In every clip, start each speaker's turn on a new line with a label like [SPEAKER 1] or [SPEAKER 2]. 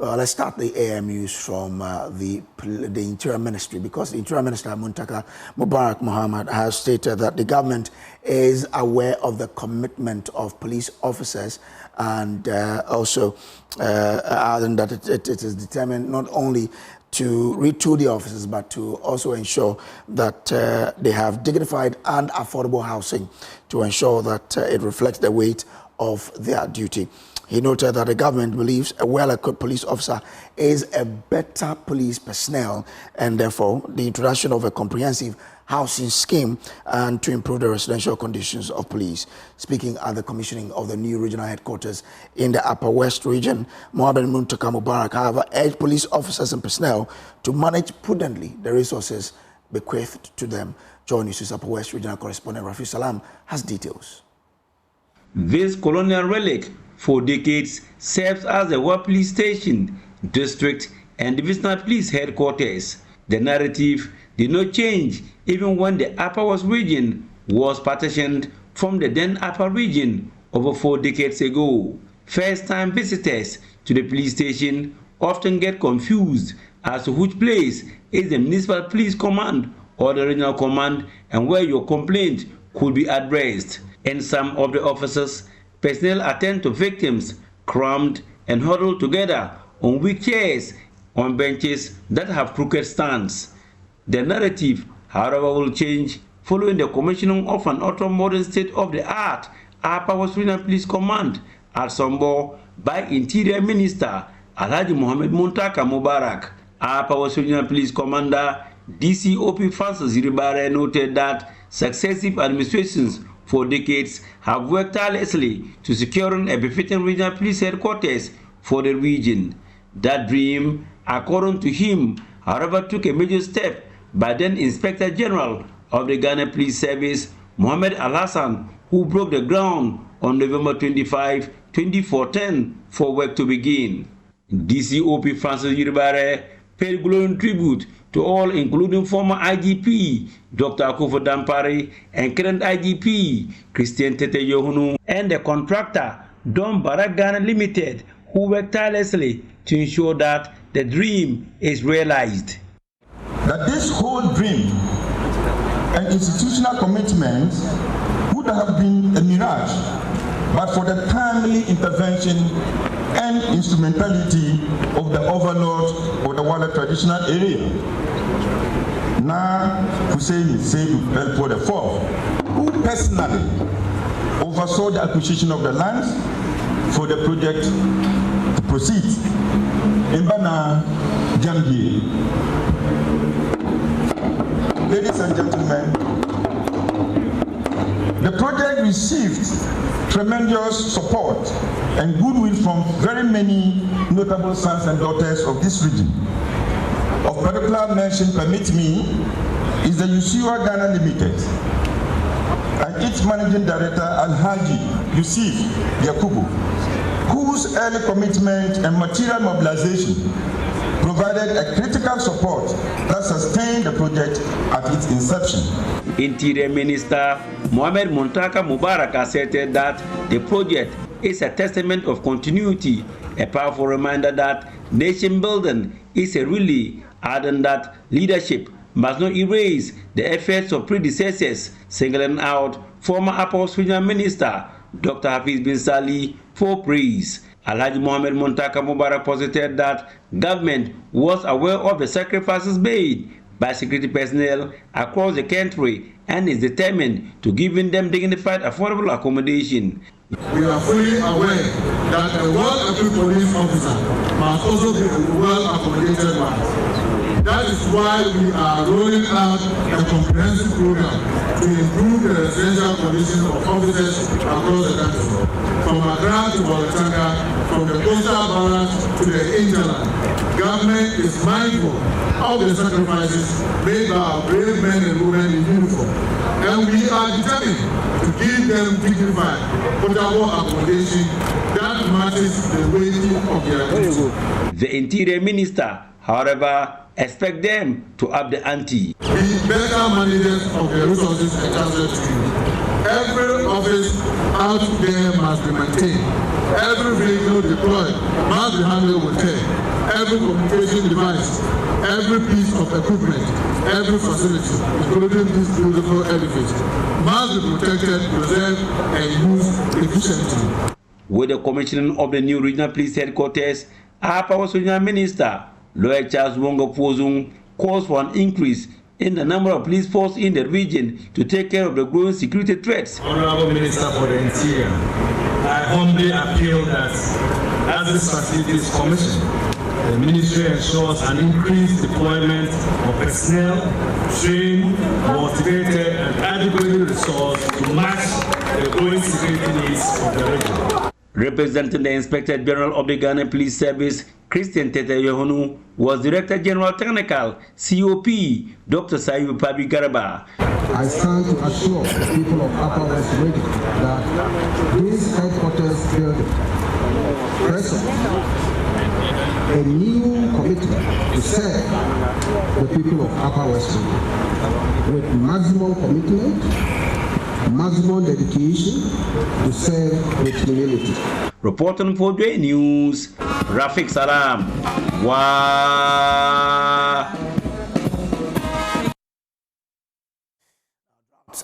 [SPEAKER 1] Let's start the AMUs from the Interior Ministry, because the Interior Minister Muntaka Mubarak Mohammed has stated that the government is aware of the commitment of police officers and also adding that it is determined not only to retool the officers but to also ensure that they have dignified and affordable housing to ensure that it reflects the weight of their duty. He noted that the government believes a well-equipped police officer is a better police personnel, and therefore the introduction of a comprehensive housing scheme and to improve the residential conditions of police. Speaking at the commissioning of the new regional headquarters in the Upper West region, Mohammed Muntaka Mubarak, however, urged police officers and personnel to manage prudently the resources bequeathed to them. Join News' Upper West regional correspondent Rafi Salam has details.
[SPEAKER 2] This colonial relic for decades serves as a war police station, district and divisional police headquarters. The narrative did not change even when the Upper West region was partitioned from the then Upper region over 4 decades ago. First-time visitors to the police station often get confused as to which place is the municipal police command or the regional command and where your complaint could be addressed. And some of the officers personnel attend to victims crammed and huddled together on weak chairs on benches that have crooked stands. The narrative, however, will change following the commissioning of an ultra-modern state-of-the-art Upper West Regional Police Command at Sombo by Interior Minister Alhaji Mohammed Muntaka Mubarak. Upper West Regional Police Commander DCOP Francis Yiribare noted that successive administrations for decades have worked tirelessly to securing a befitting regional police headquarters for the region. That dream, according to him, however, took a major step by then Inspector General of the Ghana Police Service, Mohammed Al-Hassan, who broke the ground on November 25, 2014 for work to begin. DCOP Francis Yiribare paid glowing tribute to all, including former IGP Dr. Akufo Dampare and current IGP Christian Tete Yohunu and the contractor Don Barak Ghana Limited, who worked tirelessly to ensure that the dream is realized.
[SPEAKER 3] That this whole dream and institutional commitment would have been a mirage, but for the timely intervention and instrumentality of the overlord of the Wala traditional area, Na Hussein Seydou Belpo IV, who personally oversaw the acquisition of the lands for the project to proceed in Bana Jambi. Ladies and gentlemen, the project received tremendous support and goodwill from very many notable sons and daughters of this region. Of particular mention, permit me, is the Usiwa Ghana Limited and its managing director Alhaji Yusuf Yakubu, whose early commitment and material mobilization provided a critical support that sustained the project at its inception.
[SPEAKER 2] Interior Minister Mohammed Muntaka Mubarak asserted that the project is a testament of continuity, a powerful reminder that nation building is a relay, adding that leadership must not erase the efforts of predecessors, singling out former Upper West Regional Minister Dr. Hafiz bin Sali for praise. Alhaji Mohammed Muntaka Mubarak posited that government was aware of the sacrifices made by security personnel across the country and is determined to giving them dignified, affordable accommodation.
[SPEAKER 4] We are fully aware that a well-equipped police officer must also be a well-accommodated one. That is why we are rolling out a comprehensive program to improve the residential conditions of officers across the country, from Accra to Bolotanga, from the coastal barracks to the hinterland. Government is mindful of the sacrifices made by our brave men and women in uniform, and we are determined to give them dignified, portable accommodation that matches the weight of their duty.
[SPEAKER 2] The Interior Minister, however, expect them to up the ante.
[SPEAKER 4] Be better managers of the resources entrusted to you. Every office out there must be maintained. Every vehicle deployed must be handled with care. Every communication device, every piece of equipment, every facility, including this beautiful edifice, must be protected, preserved, and used efficiently.
[SPEAKER 2] With the commissioning of the new regional police headquarters, Upper Senior Minister Lawyer Charles Wongo Pozung calls for an increase in the number of police force in the region to take care of the growing security threats.
[SPEAKER 5] Honorable Minister for the Interior, I humbly appeal that as this facility is commissioned, the ministry ensures an increased deployment of personnel, trained, motivated, and adequately resourced to match the growing security needs of the region.
[SPEAKER 2] Representing the Inspector General of the Ghana Police Service, Christian Tete Yohonu, was Director General Technical, COP, Dr. Sayu Pabi Garaba.
[SPEAKER 6] I stand to assure the people of Upper West Region that this headquarters building presents a new commitment to serve the people of Upper West Region with maximum commitment, maximum dedication to serve the community.
[SPEAKER 2] Reporting for J News, Rafiq Salam. Wow.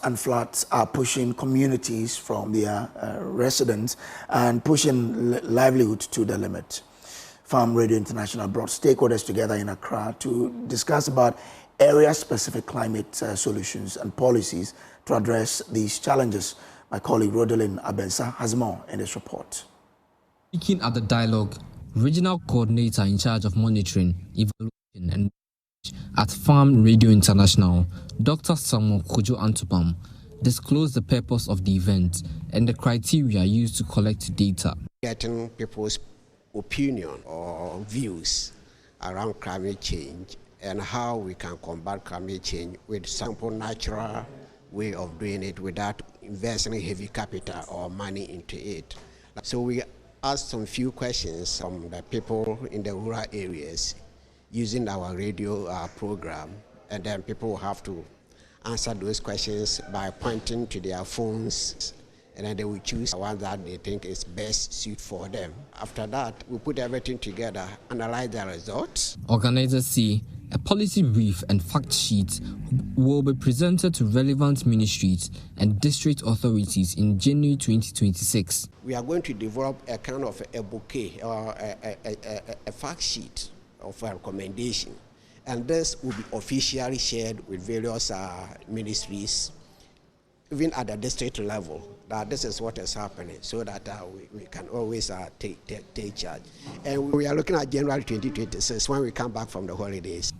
[SPEAKER 1] And floods are pushing communities from their residents and pushing livelihood to the limit. Farm Radio International brought stakeholders together in Accra to discuss about area-specific climate solutions and policies to address these challenges. My colleague Rodelyn Abensa has more in this report.
[SPEAKER 7] Speaking at the dialogue, Regional Coordinator in charge of monitoring, evaluation and at Farm Radio International, Dr. Samuel Kojo Antubam, disclosed the purpose of the event and the criteria used to collect data.
[SPEAKER 8] Getting people's opinion or views around climate change and how we can combat climate change with simple, natural way of doing it without investing heavy capital or money into it. So we asked some few questions from the people in the rural areas using our radio program, and then people will have to answer those questions by pointing to their phones, and then they will choose one that they think is best suited for them. After that, we put everything together, analyze the results.
[SPEAKER 7] Organizers say a policy brief and fact sheet will be presented to relevant ministries and district authorities in January 2026.
[SPEAKER 8] We are going to develop a kind of a bouquet or a fact sheet of a recommendation, and this will be officially shared with various ministries, even at the district level, that this is what is happening, so that we can always take charge. And we are looking at January 2026 when we come back from the holidays.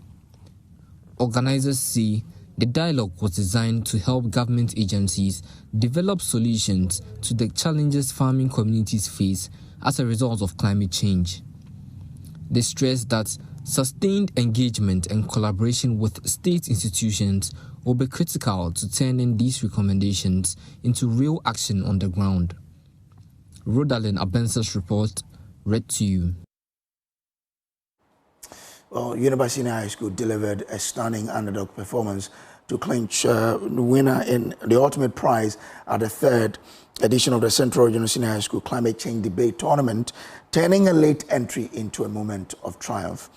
[SPEAKER 7] Organizers say the dialogue was designed to help government agencies develop solutions to the challenges farming communities face as a result of climate change. They stress that sustained engagement and collaboration with state institutions will be critical to turning these recommendations into real action on the ground. Rodalyn Abensa's report, read to you.
[SPEAKER 1] Well, University High School delivered a stunning underdog performance to clinch the winner in the ultimate prize at the third edition of the Central Regional Senior High School Climate Change Debate Tournament, turning a late entry into a moment of triumph.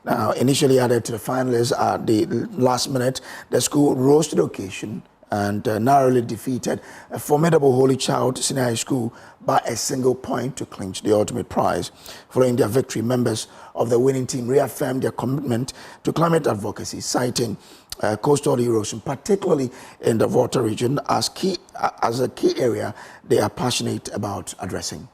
[SPEAKER 1] Now, initially added to the finalists at the last minute, the school rose to the occasion and narrowly defeated a formidable Holy Child Senior High School by a single point to clinch the ultimate prize. Following their victory, members of the winning team reaffirmed their commitment to climate advocacy, citing coastal erosion, particularly in the Volta region, as a key area they are passionate about addressing.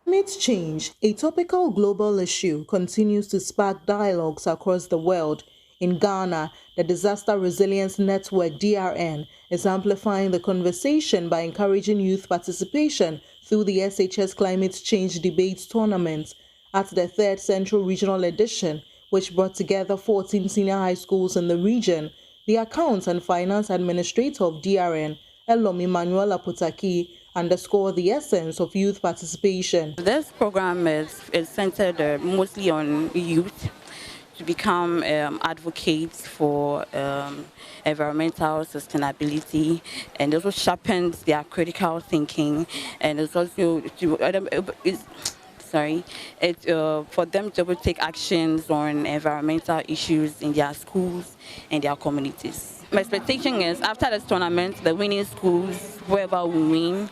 [SPEAKER 9] Climate change, a topical global issue, continues to spark dialogues across the world. In Ghana, the Disaster Resilience Network, DRN, is amplifying the conversation by encouraging youth participation through the SHS Climate Change Debates Tournament. At the third Central Regional Edition, which brought together 14 senior high schools in the region, the Accounts and Finance Administrator of DRN, Elom Emmanuel Apotaki, underscored the essence of youth participation.
[SPEAKER 10] This program is centered mostly on youth to become advocates for environmental sustainability, and also sharpens their critical thinking, and it's also for them to take actions on environmental issues in their schools and their communities. My expectation is after this tournament, the winning schools, whoever will win,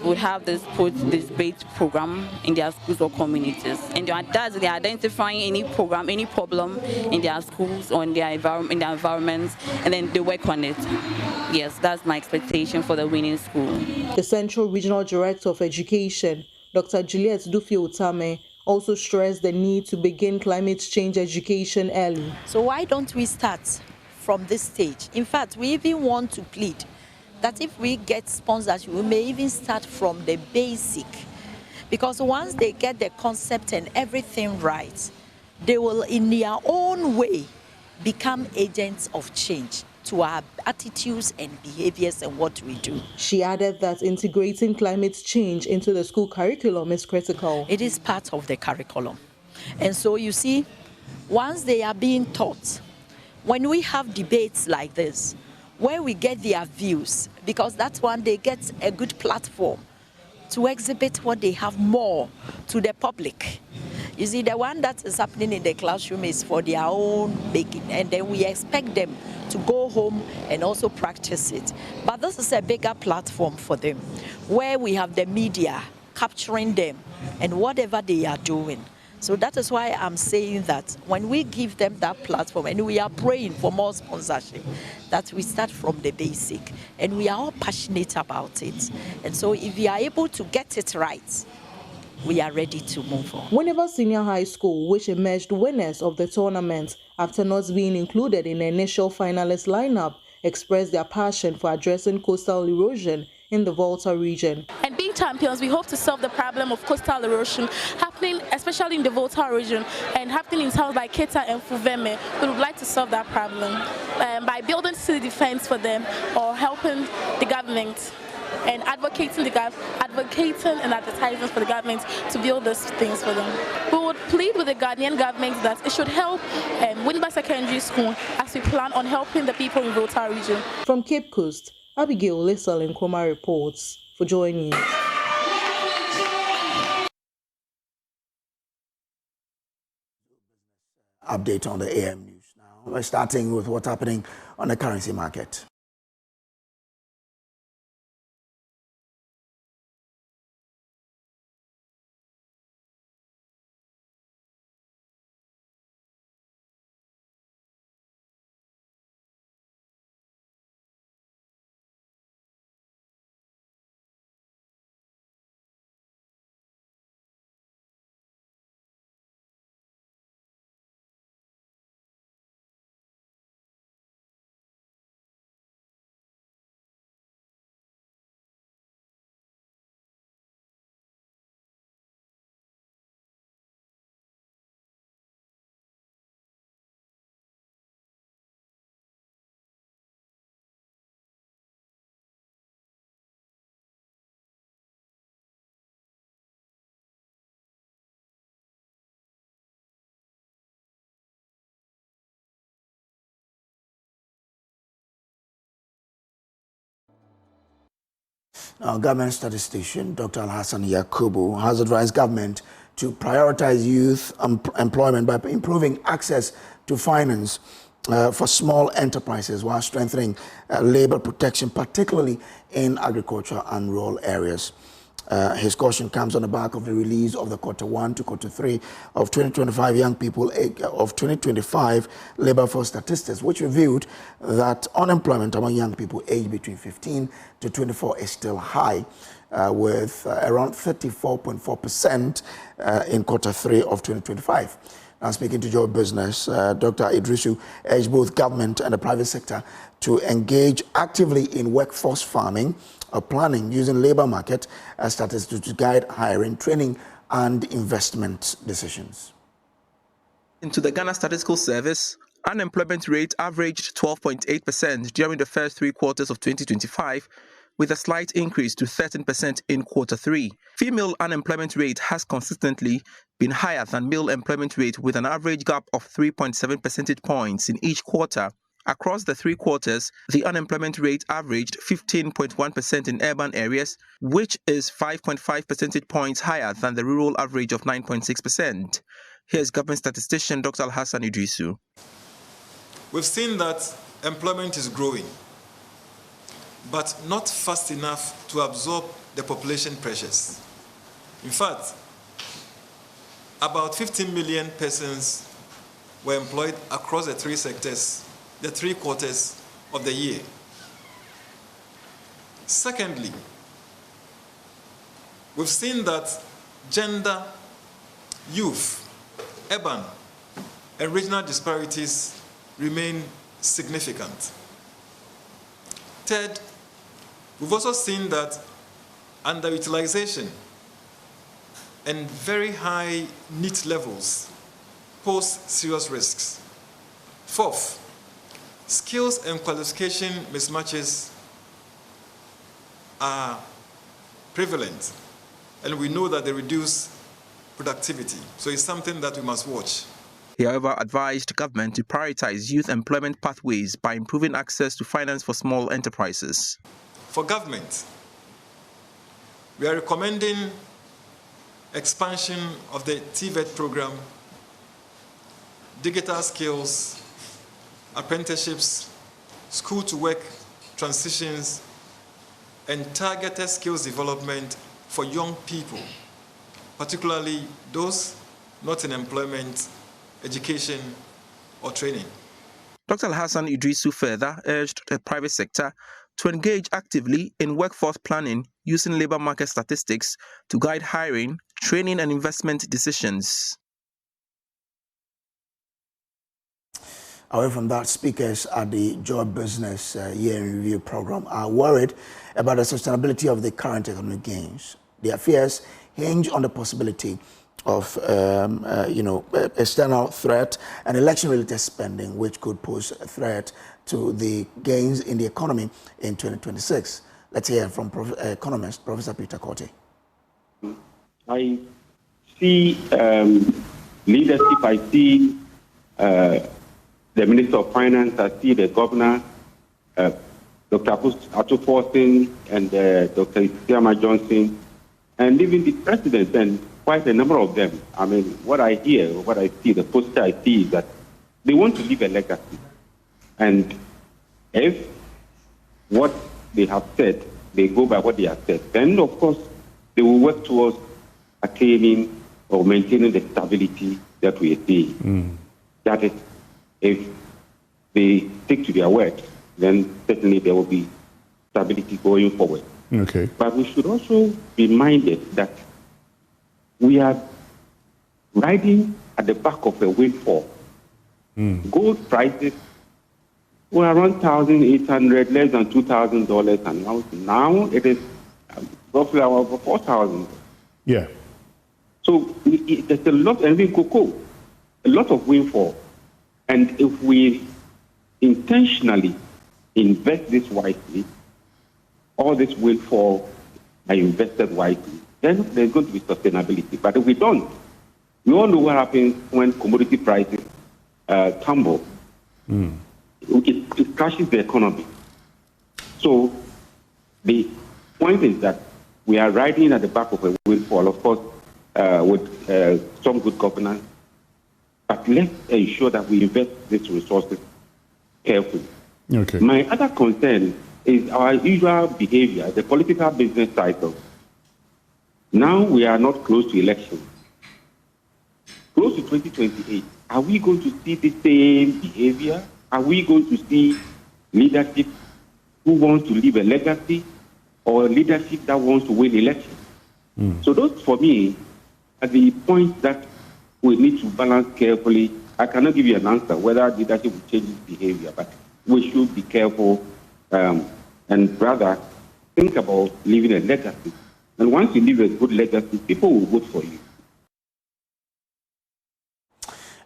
[SPEAKER 10] would have this debate program in their schools or communities, and they're identifying any program, any problem in their schools or in their environments, and then they work on it. Yes, that's my expectation for the winning school.
[SPEAKER 9] The Central Regional Director of Education, Dr. Juliet Dufie-Otame, also stressed the need to begin climate change education early.
[SPEAKER 11] So why don't we start from this stage? In fact, we even want to plead that if we get sponsors, we may even start from the basic. Because once they get the concept and everything right, they will, in their own way, become agents of change to our attitudes and behaviors and what we do.
[SPEAKER 9] She added that integrating climate change into the school curriculum is critical.
[SPEAKER 11] It is part of the curriculum. And so you see, once they are being taught, when we have debates like this, where we get their views, because that's when they get a good platform to exhibit what they have more to the public. You see, the one that is happening in the classroom is for their own making, and then we expect them to go home and also practice it. But this is a bigger platform for them, where we have the media capturing them and whatever they are doing. So that is why I'm saying that when we give them that platform, and we are praying for more sponsorship, that we start from the basic, and we are all passionate about it. And so if we are able to get it right, we are ready to move on.
[SPEAKER 9] Winneba Senior High School, which emerged winners of the tournament after not being included in the initial finalist lineup, expressed their passion for addressing coastal erosion in the Volta region.
[SPEAKER 12] And being champions, we hope to solve the problem of coastal erosion happening especially in the Volta region and happening in towns like Keta and Fuveme. We would like to solve that problem by building city defense for them or helping the government and advocating and advertising for the government to build these things for them. We would plead with the Ghanaian government that it should help Winneba Secondary School as we plan on helping the people in Volta region.
[SPEAKER 9] From Cape Coast, Abigail Lissel Nkrumah reports for Joy News.
[SPEAKER 1] Update on the AM News now. We're starting with what's happening on the currency market. Now, government statistician Dr. Alhassan Yakubu has advised government to prioritize youth employment by improving access to finance for small enterprises while strengthening labor protection, particularly in agriculture and rural areas. His caution comes on the back of the release of the Q1 to Q3 of 2025 young people of 2025 labor force statistics, which revealed that unemployment among young people aged between 15 to 24 is still high, with around 34.4% in Q3 of 2025. Now, speaking to Joy Business, Dr. Idrisu urged both government and the private sector to engage actively in workforce farming or planning using labor market statistics to guide hiring, training, and investment decisions.
[SPEAKER 13] Into the Ghana Statistical Service, unemployment rate averaged 12.8% during the first 3 quarters of 2025, with a slight increase to 13% in Q3. Female unemployment rate has consistently been higher than male employment rate, with an average gap of 3.7 percentage points in each quarter. Across the 3 quarters, the unemployment rate averaged 15.1% in urban areas, which is 5.5 percentage points higher than the rural average of 9.6%. Here's government statistician Dr. Alhassan Idrisu.
[SPEAKER 14] We've seen that employment is growing, but not fast enough to absorb the population pressures. In fact, about 15 million persons were employed across the 3 sectors, the 3 quarters of the year. Secondly, we've seen that gender, youth, urban, and regional disparities remain significant. Third, we've also seen that underutilization and very high NEET levels pose serious risks. Fourth, skills and qualification mismatches are prevalent, and we know that they reduce productivity. So it's something that we must watch.
[SPEAKER 13] He, however, advised government to prioritize youth employment pathways by improving access to finance for small enterprises.
[SPEAKER 14] For government, we are recommending expansion of the TVET program, digital skills, apprenticeships, school-to-work transitions, and targeted skills development for young people, particularly those not in employment, education, or training.
[SPEAKER 13] Dr. Alhassan Idrisu further urged the private sector to engage actively in workforce planning using labor market statistics to guide hiring, training, and investment decisions.
[SPEAKER 1] Away from that, speakers at the Job Business Year in Review program are worried about the sustainability of the current economic gains. Their fears hinge on the possibility of external threat and election-related spending, which could pose a threat to the gains in the economy in 2026. Let's hear from economist Professor Peter Korte.
[SPEAKER 15] I see leadership. I see the Minister of Finance. I see the Governor, Dr. Atto-Forson, and Dr. Isiama Johnson, and even the President, and quite a number of them. I mean, what I hear, what I see, the poster I see is that they want to leave a legacy. And if what they have said, they go by what they have said, then of course they will work towards attaining or maintaining the stability that we are seeing. That is, if they stick to their word, then certainly there will be stability going forward.
[SPEAKER 16] Okay.
[SPEAKER 15] But we should also be minded that we are riding at the back of a windfall. Gold prices were around $1,800, less than $2,000 an ounce. Now it is roughly over $4,000.
[SPEAKER 16] Yeah.
[SPEAKER 15] So there's a lot, and even cocoa, a lot of windfall. And if we intentionally invest this wisely, all this windfall are invested wisely, then there's going to be sustainability. But if we don't, we all know what happens when commodity prices tumble. It crashes the economy. So the point is that we are riding at the back of a windfall, of course, with some good governance. But let's ensure that we invest these resources carefully.
[SPEAKER 16] Okay.
[SPEAKER 15] My other concern is our usual behavior, the political business cycle. Now we are not close to elections. Close to 2028, are we going to see the same behavior? Are we going to see leadership who wants to leave a legacy, or leadership that wants to win elections? So those, for me, are the points that we need to balance carefully. I cannot give you an answer whether leadership will change its behavior, but we should be careful and rather think about leaving a legacy. And once you leave a good legacy, people will vote for you.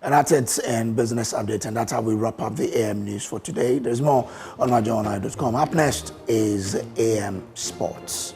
[SPEAKER 1] And that's it in Business Update, and that's how we wrap up the AM News for today. There's more on myjournal.com. Up next is AM Sports.